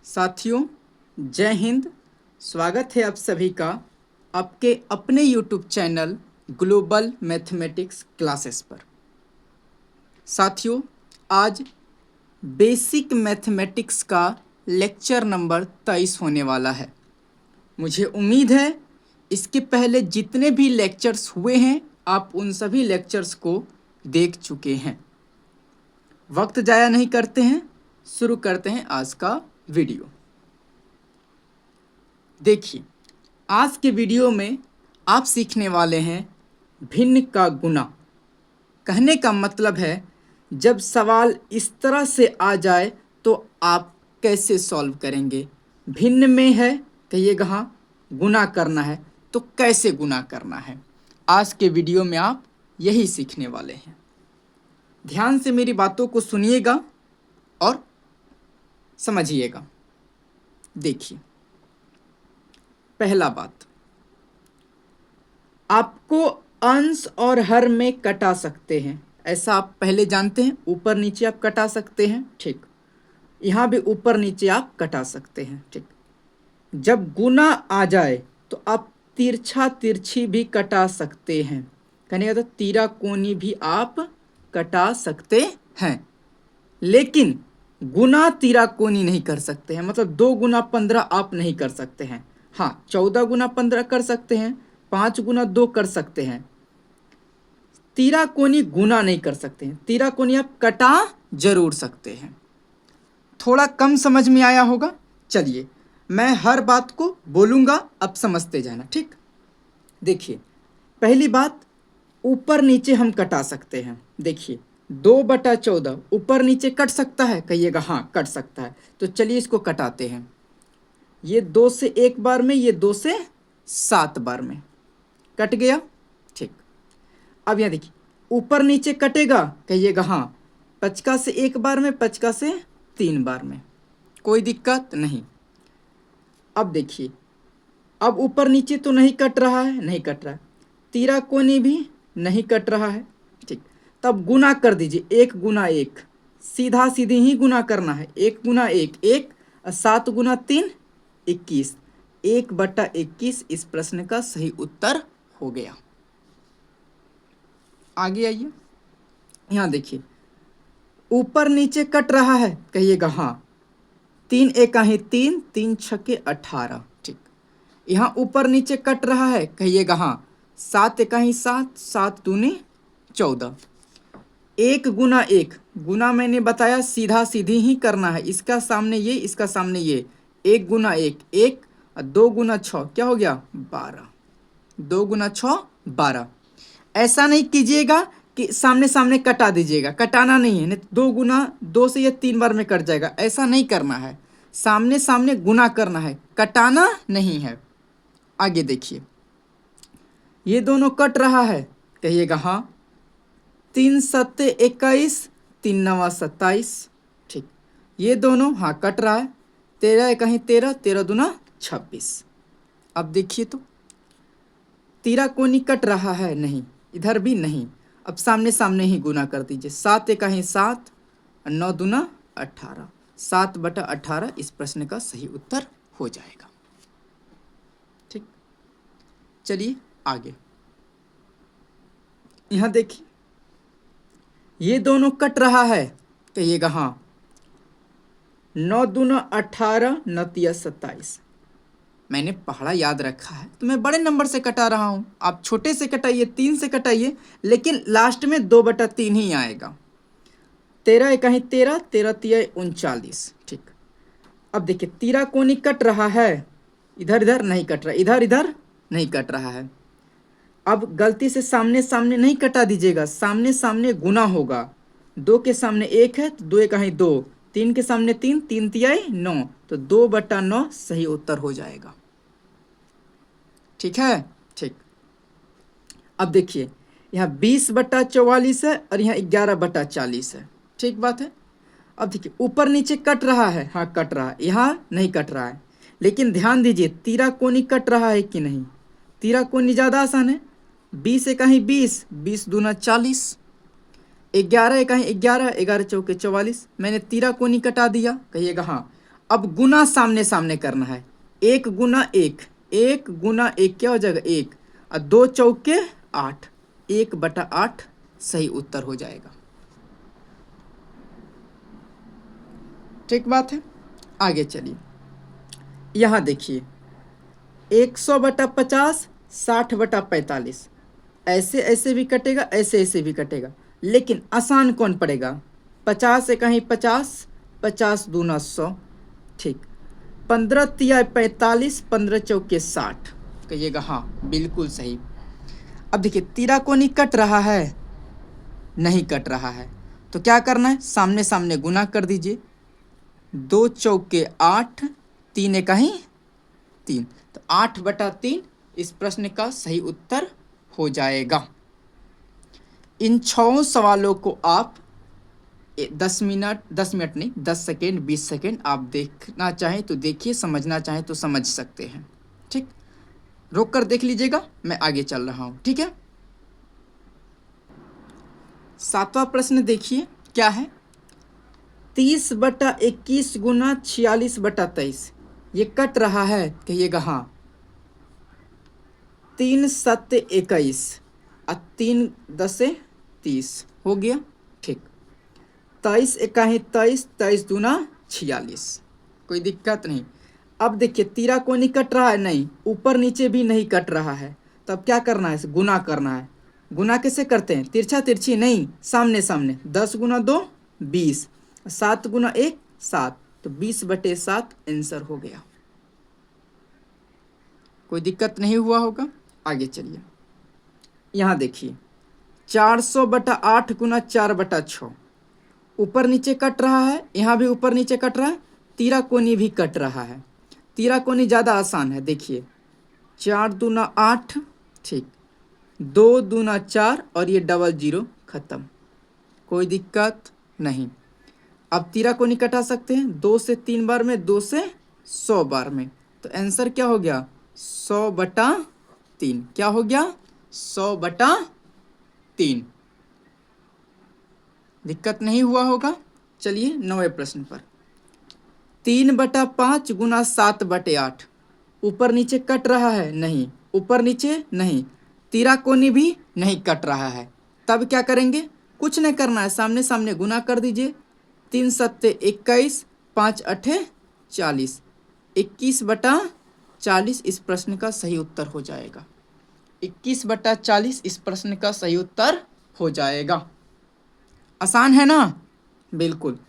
साथियों, जय हिंद। स्वागत है आप सभी का आपके अपने YouTube channel global mathematics classes पर। साथियों, आज बेसिक मैथमेटिक्स का लेक्चर नंबर 23 होने वाला है। मुझे उम्मीद है इसके पहले जितने भी लेक्चर्स हुए हैं आप उन सभी लेक्चर्स को देख चुके हैं। वक्त ज़ाया नहीं करते हैं, शुरू करते हैं आज का वीडियो। देखिए, आज के वीडियो में आप सीखने वाले हैं भिन्न का गुना। कहने का मतलब है जब सवाल इस तरह से आ जाए तो आप कैसे सॉल्व करेंगे। भिन्न में है, कहिएगा हाँ, गुना करना है तो कैसे गुना करना है। आज के वीडियो में आप यही सीखने वाले हैं। ध्यान से मेरी बातों को सुनिएगा और समझिएगा। देखिए, पहला बात, आपको अंश और हर में कटा सकते हैं, ऐसा आप पहले जानते हैं। ऊपर नीचे आप कटा सकते हैं, ठीक। यहाँ भी ऊपर नीचे आप कटा सकते हैं, ठीक। जब गुना आ जाए तो आप तिरछा तिरछी भी कटा सकते हैं। कहने का तो तीरा कोनी भी आप कटा सकते हैं, लेकिन गुना तीरा कोनी नहीं कर सकते हैं। मतलब 2 गुना 15 आप नहीं कर सकते हैं। हाँ, 14 गुना 15 कर सकते हैं, 5 गुना 2 कर सकते हैं। तीरा कोनी गुना नहीं कर सकते हैं। तीरा कोनी आप कटा जरूर सकते हैं। थोड़ा कम समझ में आया होगा। चलिए, मैं हर बात को बोलूँगा, अब समझते जाना, ठीक। देखिए, पहली बात, ऊपर नीचे हम कटा सकते हैं। देखिए, 2/14 ऊपर नीचे कट सकता है, कहिएगा हाँ कट सकता है। तो चलिए इसको कटाते हैं। ये 2 से 1 बार में, ये 2 से 7 बार में कट गया, ठीक। अब यहाँ देखिए, ऊपर नीचे कटेगा, कहिएगा हाँ, 5 से 1 बार में, 5 से 3 बार में, कोई दिक्कत नहीं। अब देखिए, अब ऊपर नीचे तो नहीं कट रहा है, नहीं कट रहा है। तीरा कोनी भी नहीं कट रहा है, ठीक। तब गुना कर दीजिए, 1 गुना 1, सीधा सीधी ही गुना करना है। 1 गुना 1 1, 7 गुना 3 21, 1/21 इस प्रश्न का सही उत्तर हो गया। आगे आइए, यहाँ देखिए, ऊपर नीचे कट रहा है, कहिएगा हाँ। 3 एका ही 3, 3 छक्के 18, ठीक। यहाँ ऊपर नीचे कट रहा है, कहिएगा हाँ। 7 एका ही 7, 7 दूनी 14। 1 गुना 1, गुना मैंने बताया सीधा सीधी ही करना है। इसका सामने ये, इसका सामने ये। 1 गुना 1 1, 2 गुना 6 क्या हो गया 12। 2 गुना 6 12। ऐसा नहीं कीजिएगा कि सामने सामने कटा दीजिएगा, कटाना नहीं है। नहीं 2 गुना 2 से ये 3 बार में कट जाएगा, ऐसा नहीं करना है। सामने सामने गुना करना है, कटाना नहीं है। आगे देखिए, ये दोनों कट रहा है, कहिएगा हाँ। 3 सत्ते 21, 3 नवा 27, ठीक। ये दोनों हाँ कट रहा है। 13 एका ही 13, 13 दूना 26। अब देखिए तो तीरा कोनी कट रहा है, नहीं, इधर भी नहीं। अब सामने सामने ही गुना कर दीजिए। 7 एका ही 7, 9 दूना 18, 7/18 इस प्रश्न का सही उत्तर हो जाएगा, ठीक। चलिए आगे, यहाँ देखिए, ये दोनों कट रहा है, कहिएगा हाँ। 9 दूना 18, 9 तिया 27। मैंने पहाड़ा याद रखा है तो मैं बड़े नंबर से कटा रहा हूँ। आप छोटे से कटाइए, 3 से कटाइए, लेकिन लास्ट में 2/3 ही आएगा। 13 एका ही 13, 13 तिया 39, ठीक। अब देखिए, तीरा कोनी कट रहा है, इधर इधर नहीं कट रहा, इधर इधर नहीं कट रहा है। अब गलती से सामने सामने नहीं कटा दीजिएगा, सामने सामने गुना होगा। 2 के सामने 1 है तो 2 एका ही 2, 3 के सामने 3, 3 तिया 9, तो 2/9 सही उत्तर हो जाएगा, ठीक है, ठीक। अब देखिए, यहाँ 20/44 है और यहाँ 11/40 है, ठीक बात है। अब देखिए, ऊपर नीचे कट रहा है, हाँ कट रहा है, यहाँ नहीं कट रहा है। लेकिन ध्यान दीजिए, तीरा कोनी कट रहा है कि नहीं। तीरा कोनी ज़्यादा आसान है। 20 एका ही 20, 20 दूना 40, 11 एका ही 11, 11 चौके 44। मैंने तीरा कोनी कटा दिया, कहिएगा हाँ। अब गुना सामने सामने करना है, 1 गुना 1, 1 गुना 1 क्या हो जाएगा 1, और 2 चौके 8, 1/8 सही उत्तर हो जाएगा। ठीक बात है। आगे चलिए, यहाँ देखिए 100/50, 60/45, ऐसे ऐसे भी कटेगा, ऐसे ऐसे भी कटेगा, लेकिन आसान कौन पड़ेगा? 50 कहीं 50, 50 दूना 100, ठीक। 15 तिया 45, 15 चौके 60, कहिएगा हाँ बिल्कुल सही। अब देखिए तिराकोनी कट रहा है, नहीं कट रहा है, तो क्या करना है? सामने सामने गुना कर दीजिए, 2 चौके 8, 3 कहीं 3, तो 8/3 इस प्रश्न का सही उत्तर हो जाएगा। इन 6 सवालों को आप 10 मिनट, 10 मिनट नहीं, 10 सेकेंड, 20 सेकेंड आप देखना चाहें तो देखिए, समझना चाहें तो समझ सकते हैं। ठीक, रोक कर देख लीजिएगा, मैं आगे चल रहा हूँ। ठीक है, 7वां प्रश्न देखिए क्या है? 30/21 गुना 46/23, ये कट रहा है, कहिएगा हाँ। 3 7 21 और 3 10 30 हो गया, ठीक। 23 एकाही 23, 23 दूना 46, कोई दिक्कत नहीं। अब देखिए तिराकोनी कट रहा है, नहीं, ऊपर नीचे भी नहीं कट रहा है, तो अब क्या करना है? गुना करना है। गुना कैसे करते हैं? तिरछा तिरछी नहीं, सामने सामने। 10 गुना 2 20, 7 गुना 1 7, तो 20/7 आंसर हो गया। कोई दिक्कत नहीं हुआ होगा। आगे चलिए, यहाँ देखिए 400/8 गुना 4/6, ऊपर नीचे कट रहा है, यहाँ भी ऊपर नीचे कट रहा है, तिराकोनी भी कट रहा है। तिराकोनी ज़्यादा आसान है, देखिए 4 दूना 8, ठीक, 2 दूना 4 और ये डबल 0 खत्म, कोई दिक्कत नहीं। अब तिराकोनी कटा सकते हैं 2 से 3 बार में, 2 से 100 बार में, तो आंसर क्या हो गया? 100/3। क्या हो गया? 100/3। दिक्कत नहीं हुआ होगा। चलिए 9वें प्रश्न पर, 3/5 गुना 7/8, ऊपर नीचे कट रहा है, नहीं, ऊपर नीचे नहीं, तिराकोनी भी नहीं कट रहा है, तब क्या करेंगे? कुछ नहीं करना है, सामने सामने गुना कर दीजिए। 3 7 21, 5 8 40, 21/40 इस प्रश्न का सही उत्तर हो जाएगा। 21/40 इस प्रश्न का सही उत्तर हो जाएगा। आसान है ना? बिल्कुल,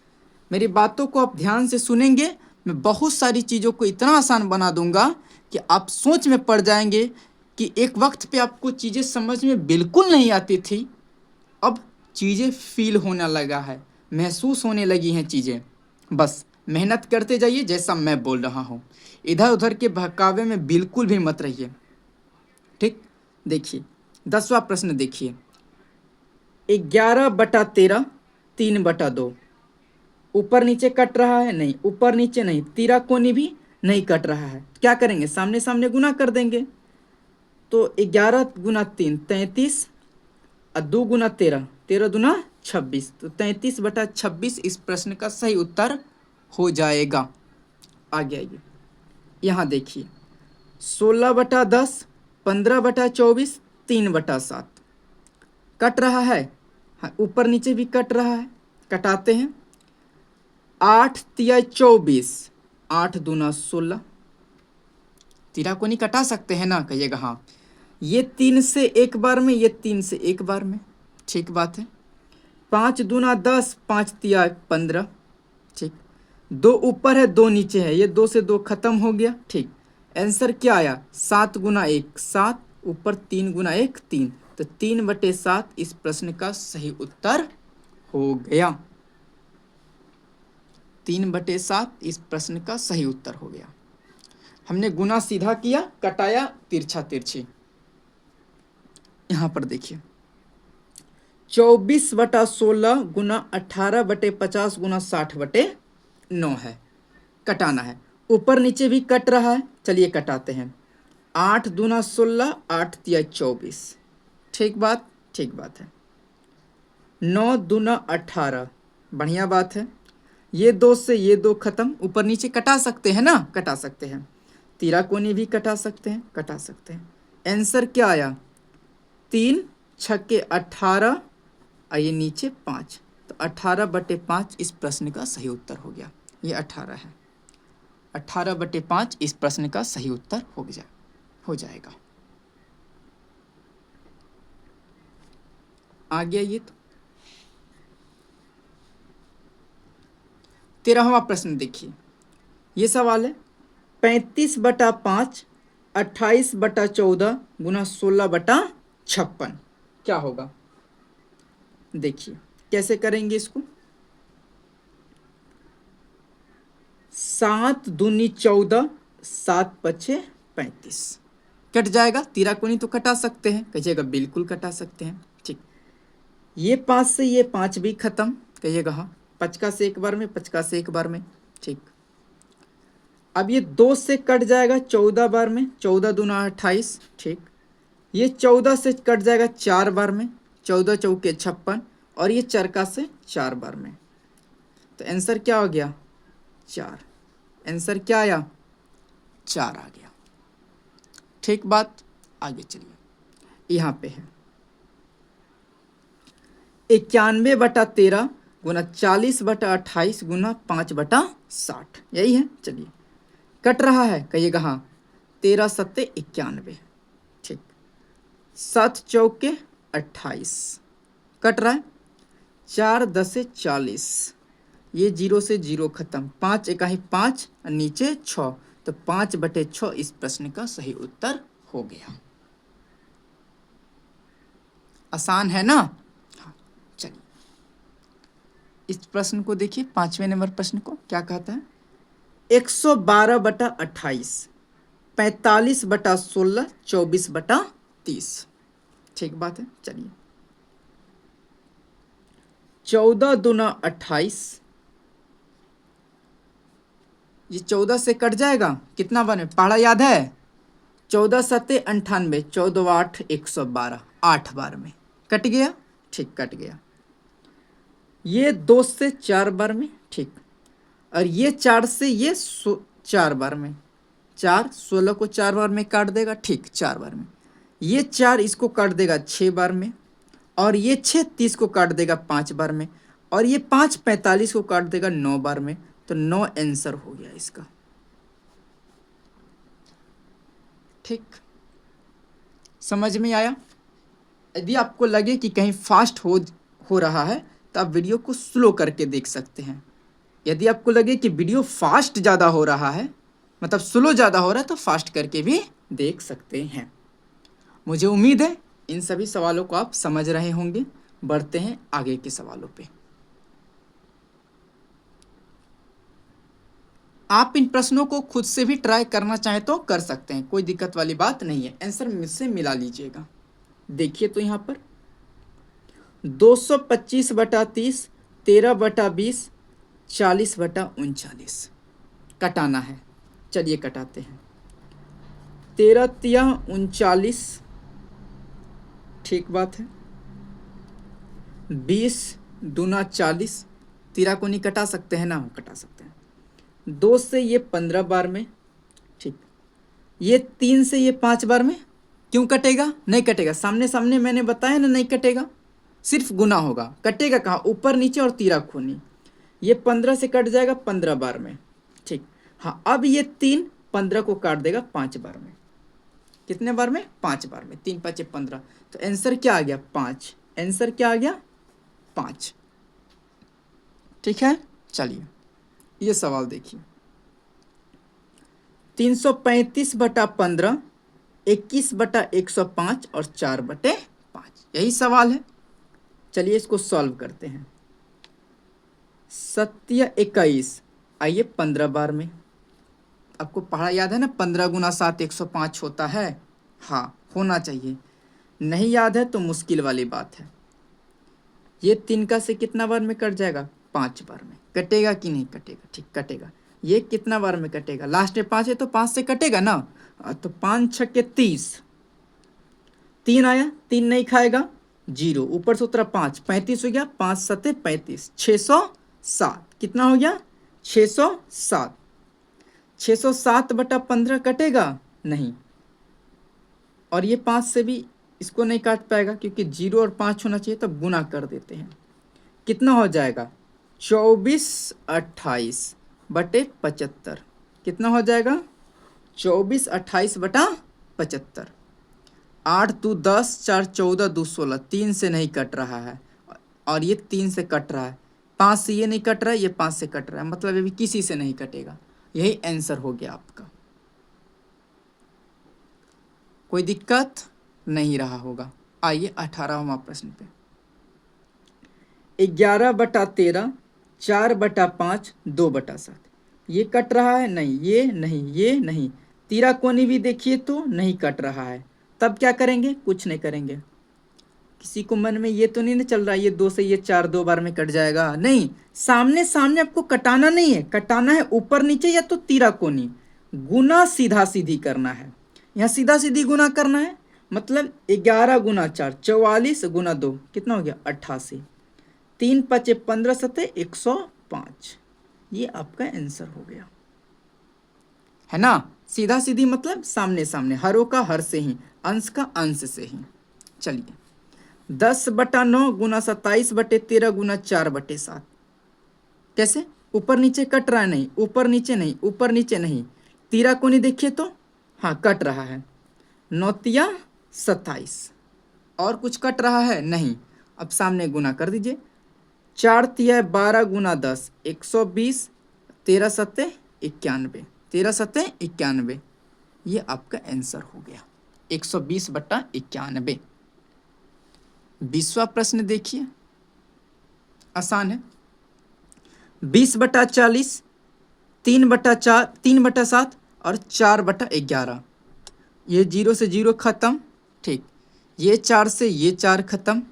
मेरी बातों को आप ध्यान से सुनेंगे, मैं बहुत सारी चीज़ों को इतना आसान बना दूंगा कि आप सोच में पड़ जाएंगे कि एक वक्त पे आपको चीज़ें समझ में बिल्कुल नहीं आती थी, अब चीज़ें फील होने लगा है, महसूस होने लगी हैं चीज़ें। बस मेहनत करते जाइए, जैसा मैं बोल रहा हूँ, इधर उधर के बहकावे में बिल्कुल भी मत रहिए। ठीक, देखिए 10वां प्रश्न देखिए, 11/13, 3/2, ऊपर नीचे कट रहा है, नहीं, ऊपर नीचे नहीं, तिराकोनी भी नहीं कट रहा है, क्या करेंगे? सामने सामने गुना कर देंगे, तो 11 गुना 3 33, और 2 गुना 13, 13 दूना 26, तो 33/26 इस प्रश्न का सही उत्तर हो जाएगा। आगे आइए, यहाँ देखिए 16/10, 15/24, 3/7, कट रहा है, हाँ, ऊपर नीचे भी कट रहा है, कटाते हैं। 8 तिया 24, 8 दूना 16, तिराकोनी कटा सकते हैं ना, कहिएगा हाँ। ये 3 से एक बार में, ये 3 से एक बार में, ठीक बात है। 5 दूना 10, 5 तिया 15, ठीक, 2 ऊपर है 2 नीचे है, ये 2 से 2 खत्म हो गया, ठीक। आंसर क्या आया? 7 गुना 1 7, ऊपर 3 गुना 1 3, तो 3/7 इस प्रश्न का सही उत्तर हो गया। 3/7 इस प्रश्न का सही उत्तर हो गया। हमने गुना सीधा किया, कटाया तिरछा तिरछी। यहाँ पर देखिए 24/16 गुना 18/50 गुना 60/9 है, कटाना है। ऊपर नीचे भी कट रहा है, चलिए कटाते हैं। 8 दूना 16, 8 तिया 24, ठीक बात, ठीक बात है। 9 दूना 18, बढ़िया बात है। ये दो से ये दो खत्म, ऊपर नीचे कटा सकते हैं ना, कटा सकते हैं। तिराकोनी भी कटा सकते हैं, कटा सकते हैं। आंसर क्या आया? 3 छक्के 18 और ये नीचे 5, तो 18/5 इस प्रश्न का सही उत्तर हो गया। ये 18 है, 18/5 इस प्रश्न का सही उत्तर हो जाएगा। आ गया ये तो। 13वां प्रश्न देखिए, ये सवाल है 35/5 28/14 गुना 16/56 क्या होगा? देखिए कैसे करेंगे इसको। 7 दूनी 14, 7 पछे 35, कट जाएगा। तिराकोनी तो कटा सकते हैं, कहिएगा बिल्कुल कटा सकते हैं। ठीक, ये 5 से ये 5 भी खत्म, कहिएगा हाँ। 5 से एक बार में, 5 से एक बार में। ठीक, अब ये 2 से कट जाएगा 14 बार में, 14 दूना 28। ठीक, ये 14 से कट जाएगा 4 बार में, 14 चौके 56, और ये चरका से 4 बार में। तो आंसर क्या हो गया? 4। आंसर क्या आया? 4 आ गया। ठीक बात, आगे चलिए। यहाँ पे है 91/13 गुना 40/28 गुना 5/60, यही है। चलिए, कट रहा है, कहिएगा हाँ। 13 सत्ते 91। ठीक, 7 चौके 28, कट रहा है। 4 10 40, ये 0 से 0 खत्म। 5 इकाई 5, नीचे 6, तो 5/6 इस प्रश्न का सही उत्तर हो गया। आसान है ना? हाँ, चलिए इस प्रश्न को देखिए, 5वें नंबर प्रश्न को क्या कहता है? 112/28 45/16 24/30। ठीक बात है। चलिए, 14 दूना 28, ये 14 से कट जाएगा, कितना बार में? पढ़ा याद है? 14 सत्ते 98, 14 8 112, 8 बार में कट गया। ठीक, कट गया। ये 2 से 4 बार में। ठीक, और ये 4 से ये 4 बार में। 4 16 को 4 बार में काट देगा। ठीक, 4 बार में। ये 4 इसको काट देगा 6 बार में, और ये 6 30 को काट देगा 5 बार में, और ये 5 45 को काट देगा 9 बार में। तो 9 आंसर हो गया इसका। ठीक, समझ में आया? यदि आपको लगे कि कहीं फास्ट हो रहा है तो आप वीडियो को स्लो करके देख सकते हैं। यदि आपको लगे कि वीडियो फास्ट ज़्यादा हो रहा है, मतलब स्लो ज़्यादा हो रहा है, तो फास्ट करके भी देख सकते हैं। मुझे उम्मीद है इन सभी सवालों को आप समझ रहे होंगे। बढ़ते हैं आगे के सवालों पे। आप इन प्रश्नों को खुद से भी ट्राई करना चाहें तो कर सकते हैं, कोई दिक्कत वाली बात नहीं है। आंसर मुझसे मिला लीजिएगा। देखिए तो यहाँ पर 225/30 13/20 40/39 कटाना है। चलिए कटाते हैं। 13 तिया 39, ठीक बात है। 20 दूना 40, तिराकोनी कटा सकते हैं ना? कटा सकते हैं। 2 से ये 15 बार में। ठीक, ये 3 से ये 5 बार में। क्यों कटेगा? नहीं कटेगा, सामने सामने मैंने बताया ना, नहीं कटेगा, सिर्फ गुना होगा। कटेगा कहाँ? ऊपर नीचे और तिराकोनी। ये 15 से कट जाएगा 15 बार में। ठीक, हाँ, अब ये 3 15 को काट देगा 5 बार में। कितने बार में? 5 बार में। 3 5 15, तो आंसर क्या आ गया? 5। आंसर क्या आ गया? 5। ठीक है, चलिए ये सवाल देखिए। 335/15 21/105 और 4/5, यही सवाल है। चलिए इसको सॉल्व करते हैं। 7 21, आइए 15 बार में। आपको पढ़ा याद है ना? 15 गुना 7 105 होता है। हाँ, होना चाहिए। नहीं याद है तो मुश्किल वाली बात है। ये 3 का से कितना बार में कट जाएगा? 5 बार में। कटेगा कि नहीं कटेगा? ठीक, कटेगा। ये कितना बार में कटेगा? लास्ट में 5 है तो 5 से कटेगा ना। तो 5 छक्के 30, 3 आया, 3 नहीं खाएगा, 0, ऊपर से उतरा 5, 35 हो गया। 5 सत्ते 35, 607। कितना हो गया 607। 607/15 कटेगा नहीं, और ये 5 से भी इसको नहीं काट पाएगा क्योंकि 0 और 5 होना चाहिए, तब गुना कर देते हैं। कितना हो जाएगा 24/28/75। कितना हो जाएगा 24/28/75। 8 2 10, 4 14, 2 16, 3 से नहीं कट रहा है, और ये 3 से कट रहा है, 5 से ये नहीं कट रहा है, ये 5 से कट रहा है, मतलब ये भी किसी से नहीं कटेगा। यही आंसर हो गया आपका। कोई दिक्कत नहीं रहा होगा। आइए 18वां प्रश्न पे। 11/13, 4/5, 2/7। ये कट रहा है नहीं, ये नहीं, ये नहीं। तिराकोनी भी देखिए तो नहीं कट रहा है, तब क्या करेंगे, कुछ नहीं करेंगे। किसी को मन में ये तो नहीं ना चल रहा है ये 2 से ये 4 2 बार में कट जाएगा, नहीं। सामने सामने आपको कटाना नहीं है, कटाना है ऊपर नीचे या तो तिराकोनी। गुना सीधा सीधी करना है, यहाँ सीधा सीधी गुना करना है। मतलब 11 गुना 4 44 गुना 2 कितना हो गया 88। 3 5 15 7 105। ये आपका आंसर हो गया, है ना। सीधा सीधी मतलब सामने सामने, हरों का हर से ही, अंश का अंश से ही। चलिए 10/9 गुना 27/13 गुना 4/7। कैसे, ऊपर नीचे कट रहा है नहीं, ऊपर नीचे नहीं, ऊपर नीचे नहीं। तिराकोनी देखिए तो हाँ कट रहा है, 9 27। और कुछ कट रहा है नहीं। अब सामने गुना कर दीजिए, 4 12 गुना 10 120, 13 7 91, 13 7 91। ये आपका आंसर हो गया 120/91। 20वां प्रश्न देखिए, आसान है। 20/40, 3/4, 3/7 और 4/11। ये 0 से 0 खत्म, ठीक। ये 4 से ये 4 खत्म।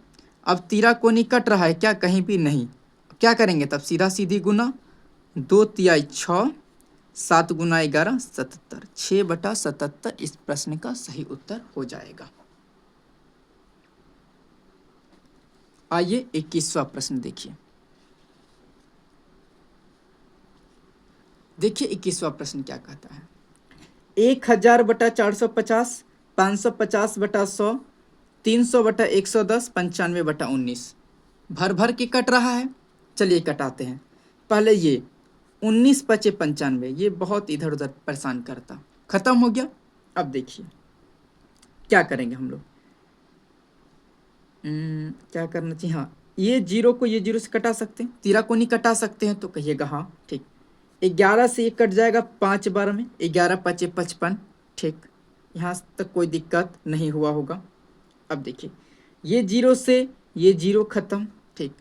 अब तिराकोनी कट रहा है क्या, कहीं भी नहीं। क्या करेंगे तब, सीधा सीधी गुना, 2 तिहाई 6, 7 गुना 11 77, 6/77 इस प्रश्न का सही उत्तर हो जाएगा। आइए 21वां प्रश्न देखिए। देखिए 21वां प्रश्न क्या कहता है। 1000/450, 550/100, 300/110, 95/19। भर भर के कट रहा है, चलिए कटाते हैं। पहले ये 19 5 95, ये बहुत इधर उधर परेशान करता, खत्म हो गया। अब देखिए क्या करेंगे हम लोग, क्या करना चाहिए, हाँ ये 0 को ये 0 से कटा सकते हैं, तिराकोनी कटा सकते हैं, तो कहिएगा हाँ ठीक। 11 से ये कट जाएगा 5 बार में, 11 5 55, ठीक। यहाँ तक कोई दिक्कत नहीं हुआ होगा। अब देखिए ये 0 से ये 0 खत्म, ठीक।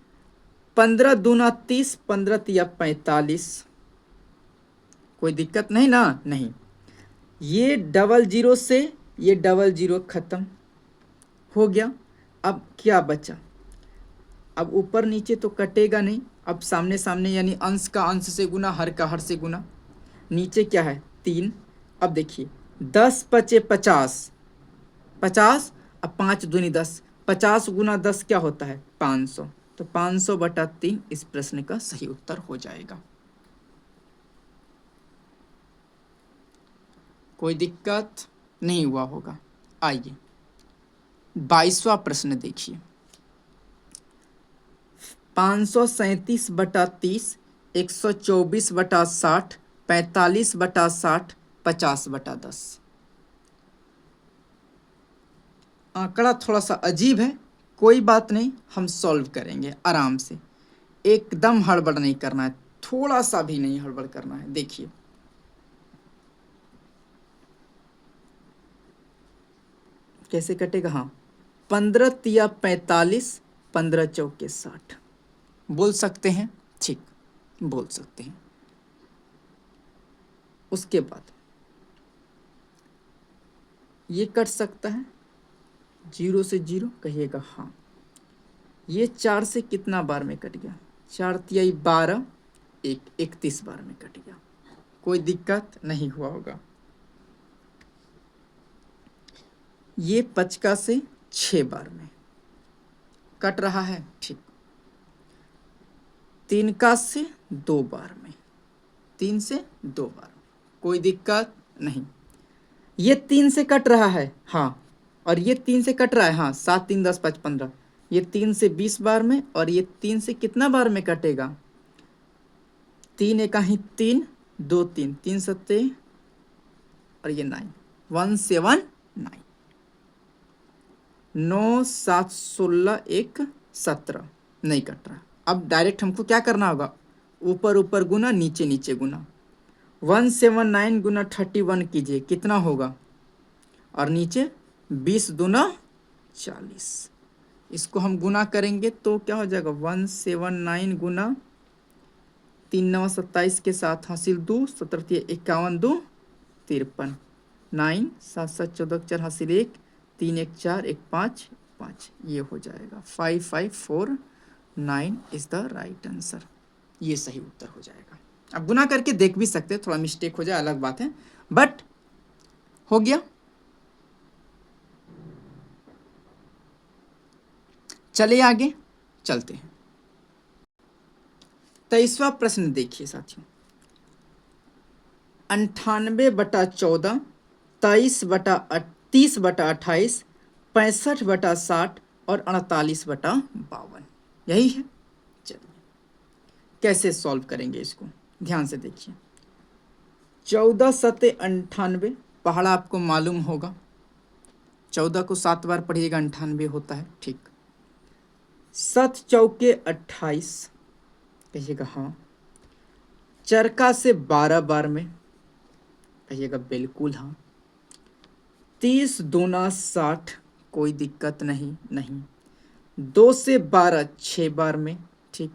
15 दूना 30, 15 तिया 45। कोई दिक्कत नहीं ना, नहीं। ये डबल 0 से ये डबल 0 खत्म हो गया। अब क्या बचा, अब ऊपर नीचे तो कटेगा नहीं, अब सामने सामने यानी अंश का अंश से गुना, हर का हर से गुना। नीचे क्या है 3। अब देखिए 10 5 50, 50, अब 5 दूनी 10, 50 गुना 10 क्या होता है 500, तो 500/3 इस प्रश्न का सही उत्तर हो जाएगा। कोई दिक्कत नहीं हुआ होगा। आइए 22वां प्रश्न देखिए। 537/30, 124/60, 45/60, 50/10। आंकड़ा थोड़ा सा अजीब है, कोई बात नहीं, हम सॉल्व करेंगे आराम से। एकदम हड़बड़ नहीं करना है, थोड़ा सा भी नहीं हड़बड़ करना है। देखिए कैसे कटेगा, हाँ 15 तिया 45, 15 चौके 60। बोल सकते हैं, ठीक, बोल सकते हैं। उसके बाद ये कट सकता है 0 से 0, कहिएगा हाँ। ये 4 से कितना बार में कट गया, 4 तिहाई 12, 31 बार में कट गया, कोई दिक्कत नहीं हुआ होगा। ये 5 से 6 बार में कट रहा है, ठीक। 3 का से 2 बार में, 3 से 2 बार में, कोई दिक्कत नहीं। ये 3 से कट रहा है, हाँ, और ये 3 से कट रहा है, हाँ, 7 3 10 5 15। ये 3 से 20 बार में, और ये 3 से कितना बार में कटेगा? 3 एका ही 3, 2 3, 3 सत्ते, और ये 9, 179, 9 7 16 1 17, नहीं कट रहा। अब डायरेक्ट हमको क्या करना होगा? ऊपर ऊपर गुना, नीचे नीचे गुना। 179 गुना 31 कीजिए, कितना होगा? और नीचे 20 दूना 40। इसको हम गुना करेंगे तो क्या हो जाएगा? 179 गुना 3 9 27 के साथ हासिल 2, 17 51 2 53, 9 7 7 14 4 हासिल 1, 3 1 4 1 5 5, ये हो जाएगा 5 5 4 9 इज द राइट आंसर। ये सही उत्तर हो जाएगा। अब गुना करके देख भी सकते हैं, थोड़ा मिस्टेक हो जाए अलग बात है, बट हो गया। चलिए आगे चलते हैं। 23वां प्रश्न देखिए साथियों, 98/14, 30/28, 65/60 और 48/52, यही है। चलिए कैसे सॉल्व करेंगे इसको, ध्यान से देखिए। 14 सत्ते 98, पहाड़ा आपको मालूम होगा, 14 को 7 बार पढ़िएगा 98 होता है, ठीक। 7 चौके 28, कहिएगा हाँ। चरका से 12 बार में, कहिएगा बिल्कुल हाँ। 30 दूना 60, कोई दिक्कत नहीं, नहीं। 2 से 12 6 बार में, ठीक।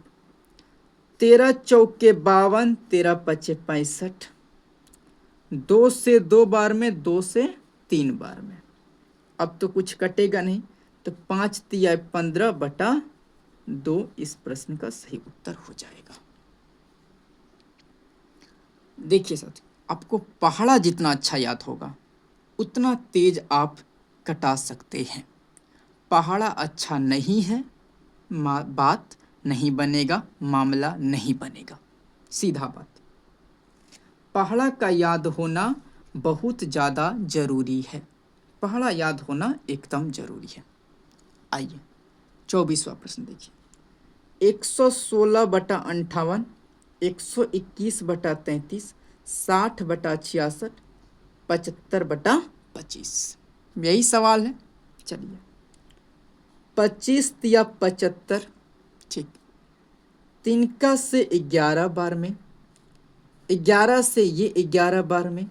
13 चौके 52, 13 पचे 65, 2 से 2 बार में, 2 से 3 बार में। अब तो कुछ कटेगा नहीं, तो 5 तिया 15/2 इस प्रश्न का सही उत्तर हो जाएगा। देखिए साथियों, आपको पहाड़ा जितना अच्छा याद होगा उतना तेज आप कटा सकते हैं। पहाड़ा अच्छा नहीं है, बात नहीं बनेगा, मामला नहीं बनेगा, सीधा बात। पहाड़ा का याद होना बहुत ज़्यादा जरूरी है, पहाड़ा याद होना एकदम जरूरी है। आइए 24वां प्रश्न देखिए, 116/58, 121/33, 60/66, 75/25, यही सवाल है। चलिए 25 या 75, ठीक। 3 का से 11 बार में, 11 से ये 11 बार में,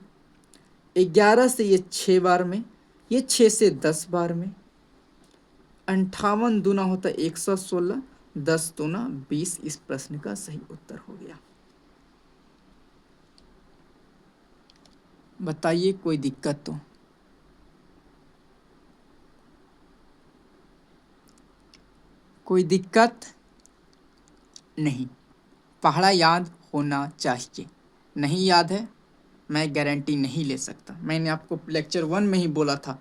11 से ये 6 बार में, ये 6 से 10 बार में। 58 दूना होता है 116, 10 दूना 20, इस प्रश्न का सही उत्तर हो गया। बताइए कोई दिक्कत तो? कोई दिक्कत नहीं, पहाड़ा याद होना चाहिए। नहीं याद है, मैं गारंटी नहीं ले सकता। मैंने आपको लेक्चर 1 में ही बोला था,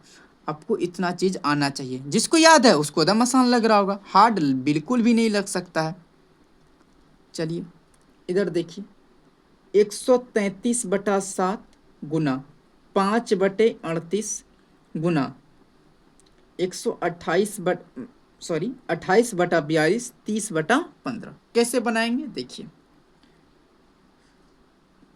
आपको इतना चीज़ आना चाहिए। जिसको याद है उसको एकदम आसान लग रहा होगा, हार्ड बिल्कुल भी नहीं लग सकता है। चलिए इधर देखिए, 133/7 गुना 5/38 गुना 28/42, 30/15 कैसे बनाएंगे देखिए।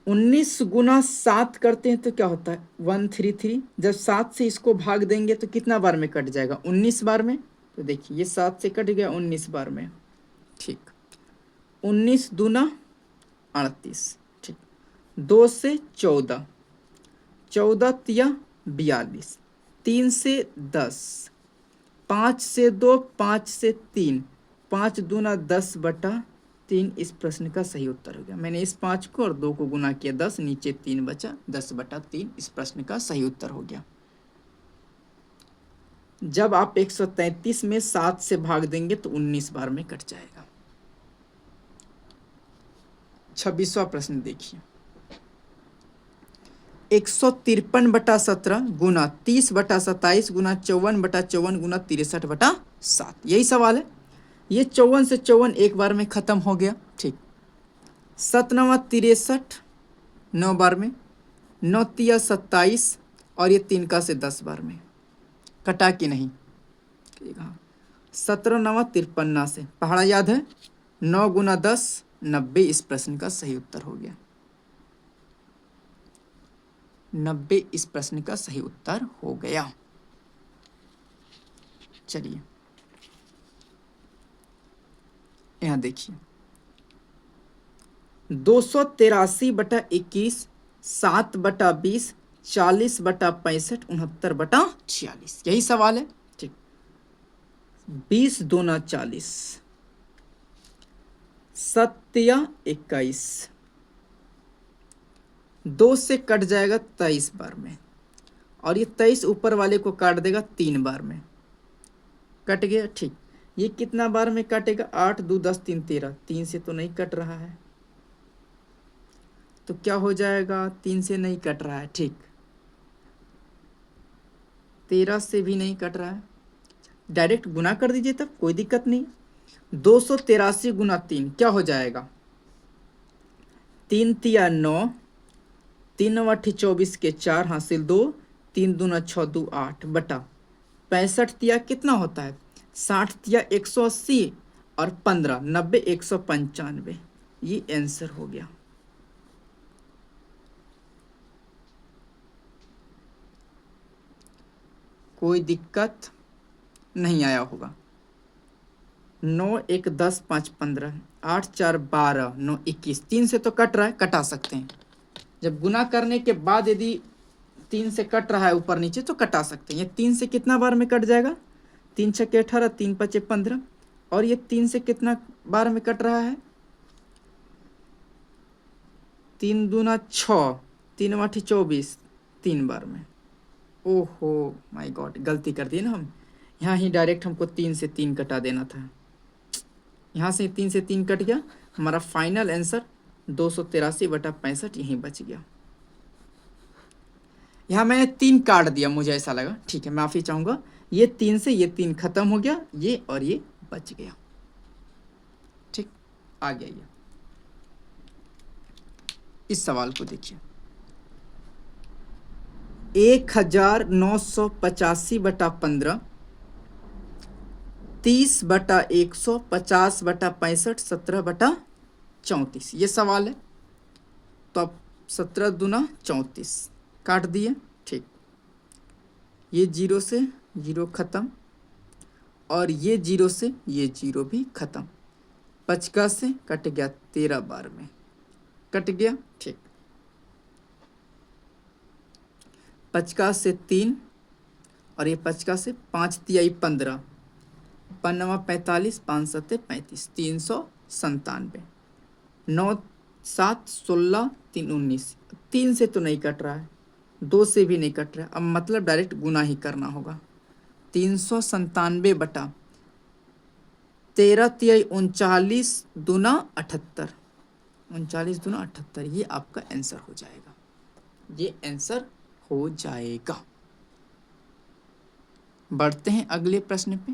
19 गुना 7 करते हैं तो क्या होता है? 133। जब 7 से इसको भाग देंगे तो कितना बार में कट जाएगा? 19 बार में। तो देखिए ये 7 से कट गया 19 बार में, ठीक। 19 दूना 38, ठीक। 2 से 14, 14 तिया 42, 3 से 10, 5 से 2, 5 से 3, 5 दूना 10/3, इस प्रश्न का सही उत्तर हो गया। मैंने इस 5 को और 2 को गुना किया 10, नीचे 3 बचा, 10/3 इस प्रश्न का सही उत्तर हो गया। जब आप 133 में 7 से भाग देंगे तो 19 बार में कट जाएगा। 26वां प्रश्न देखिए, 153/17 गुना 30/27 गुना 54/54 गुना 63/7, यही सवाल है। ये 54 से 54 एक बार में खत्म हो गया। ठीक, 7 9 63 9 बार में, 9 तिया 27 और ये 3 का से 10 बार में कटा कि नहीं। 17 9 53 से पहाड़ा याद है, 9 गुना 10 90 इस प्रश्न का सही उत्तर हो गया। 90 इस प्रश्न का सही उत्तर हो गया। चलिए यहां देखिए, 283/21, 7/20, 40/65, 69/46, यही सवाल है। ठीक, 20 दूना 40, 7 21, 2 से कट जाएगा 23 बार में, और ये 23 ऊपर वाले को काट देगा 3 बार में, कट गया। ठीक, ये कितना बार में काटेगा, 8 2 10 3 13, 3 से तो नहीं कट रहा है, तो क्या हो जाएगा, 3 से नहीं कट रहा है। ठीक, 13 से भी नहीं कट रहा है, डायरेक्ट गुना कर दीजिए, तब कोई दिक्कत नहीं। 283 गुना 3 क्या हो जाएगा, 3 तिया 9, 3 8 24 के 4 हासिल 2, 3 दूना 6 2 8 बटा 65 तिया कितना होता है, 60 तिया 180 और 15 90 195, ये आंसर हो गया। कोई दिक्कत नहीं आया होगा। 9 1 10 5 15, 8 4 12, 9 21, 3 से तो कट रहा है, कटा सकते हैं। जब गुना करने के बाद यदि 3 से कट रहा है ऊपर नीचे तो कटा सकते हैं। ये 3 से कितना बार में कट जाएगा, 3 छक्के 18, 3 पचे 15, और ये 3 से कितना बार में कट रहा है, 3 दूना 6, 3 8 24, 3 बार में। ओहो माय गॉड, गलती कर दी ना हम, यहाँ ही डायरेक्ट हमको 3 से 3 कटा देना था, यहाँ से 3 से 3 कट गया, हमारा फाइनल आंसर 283/65 यहीं बच गया। यहाँ मैंने 3 काट दिया, मुझे ऐसा लगा। ठीक है, माफ़ी चाहूँगा, ये 3 से ये 3 खत्म हो गया, ये और ये बच गया। ठीक, आ गया ये। इस सवाल को देखिए, 1985/15, 30/100, 50/65, 17/34, ये सवाल है। तो अब 17 दूना 34 काट दिए। ठीक, ये 0 से 0 खत्म, और ये 0 से ये 0 भी खत्म, 50 से कट गया 13 बार में, कट गया। ठीक, 50 से 3, और ये 50 से 5 तियाई 15, 5 45, 5 7 35, 397, 9 7 16, 3 19, 3 से तो नहीं कट रहा है, 2 से भी नहीं कट रहा है, अब मतलब डायरेक्ट गुना ही करना होगा। 397/13 तियाई 39 दूना 78, 39 दूना 78, ये आपका आंसर हो जाएगा, ये आंसर हो जाएगा। बढ़ते हैं अगले प्रश्न पे।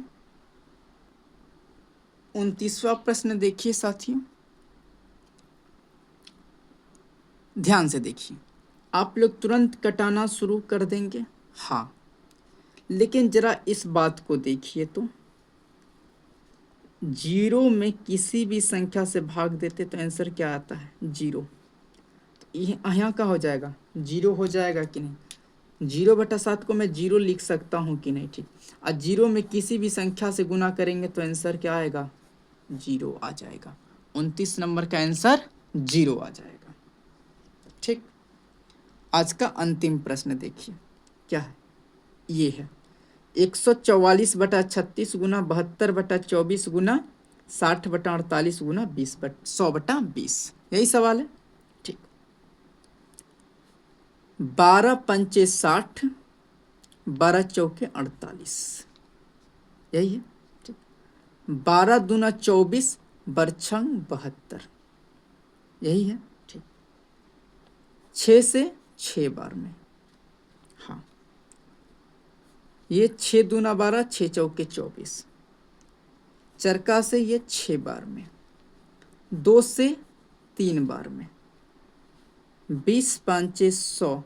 29वां प्रश्न देखिए साथियों, ध्यान से देखिए, आप लोग तुरंत कटाना शुरू कर देंगे, हाँ, लेकिन जरा इस बात को देखिए तो, 0 में किसी भी संख्या से भाग देते तो आंसर क्या आता है, 0। यहाँ का हो जाएगा 0 हो जाएगा कि नहीं, 0/7 को मैं 0 लिख सकता हूँ कि नहीं। ठीक, और 0 में किसी भी संख्या से गुना करेंगे तो आंसर क्या आएगा, 0 आ जाएगा। 29 नंबर का आंसर 0 आ जाएगा। ठीक, आज का अंतिम प्रश्न देखिए क्या है, ये है 144/36 गुना 72/24 गुना 60/48 गुना 100/20, यही सवाल है। ठीक, 12 पंचे 60, 12 चौके 48, यही है। ठीक, 12 दूना 24, बरछंग 72, यही है। ठीक, 6 से 6 बार में, हाँ, ये 6 दूना 12, 6 चौके 24, चरका से ये 6 बार में, 2 से 3 बार में, 20 5 100,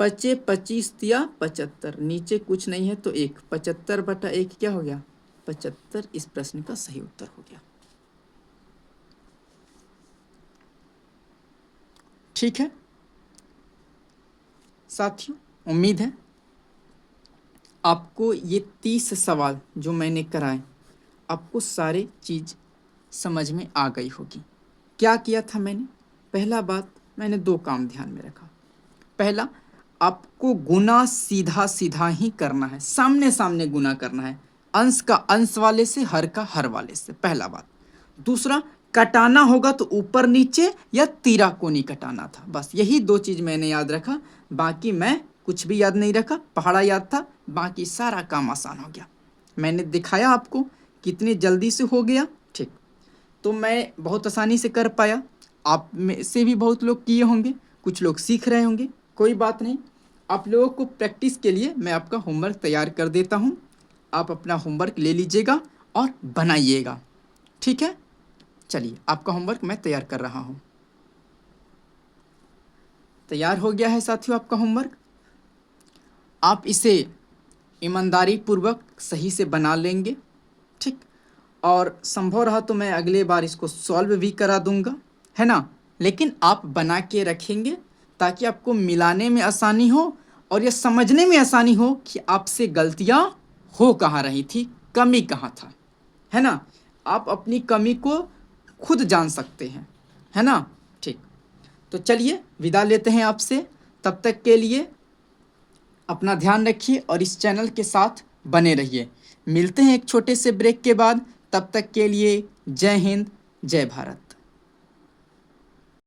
25 25 या 75, नीचे कुछ नहीं है तो 1, 75/1 क्या हो गया 75। इस प्रश्न का सही उत्तर हो गया। ठीक है साथियों, उम्मीद है आपको ये 30 सवाल जो मैंने कराए आपको सारे चीज़ समझ में आ गई होगी। क्या किया था मैंने? पहला बात, मैंने 2 काम ध्यान में रखा। पहला, आपको गुना सीधा सीधा ही करना है, सामने सामने गुना करना है, अंश का अंश वाले से, हर का हर वाले से, पहला बात। दूसरा, कटाना होगा तो ऊपर नीचे या तीरा कोनी कटाना था, बस यही 2 चीज़ मैंने याद रखा। बाकी मैं कुछ भी याद नहीं रखा, पहाड़ा याद था, बाकी सारा काम आसान हो गया। मैंने दिखाया आपको कितने जल्दी से हो गया। ठीक, तो मैं बहुत आसानी से कर पाया, आप में से भी बहुत लोग किए होंगे, कुछ लोग सीख रहे होंगे, कोई बात नहीं। आप लोगों को प्रैक्टिस के लिए मैं आपका होमवर्क तैयार कर देता हूँ, आप अपना होमवर्क ले लीजिएगा और बनाइएगा। ठीक है, चलिए आपका होमवर्क मैं तैयार कर रहा हूँ। तैयार हो गया है साथियों आपका होमवर्क। आप इसे ईमानदारी पूर्वक सही से बना लेंगे। ठीक, और संभव रहा तो मैं अगले बार इसको सॉल्व भी करा दूंगा, है ना। लेकिन आप बना के रखेंगे ताकि आपको मिलाने में आसानी हो और यह समझने में आसानी हो कि आपसे गलतियां हो कहाँ रही थी, कमी कहाँ था, है ना। आप अपनी कमी को खुद जान सकते हैं, है ना। ठीक, तो चलिए विदा लेते हैं आपसे। तब तक के लिए अपना ध्यान रखिए और इस चैनल के साथ बने रहिए। मिलते हैं एक छोटे से ब्रेक के बाद, तब तक के लिए जय हिंद, जय भारत।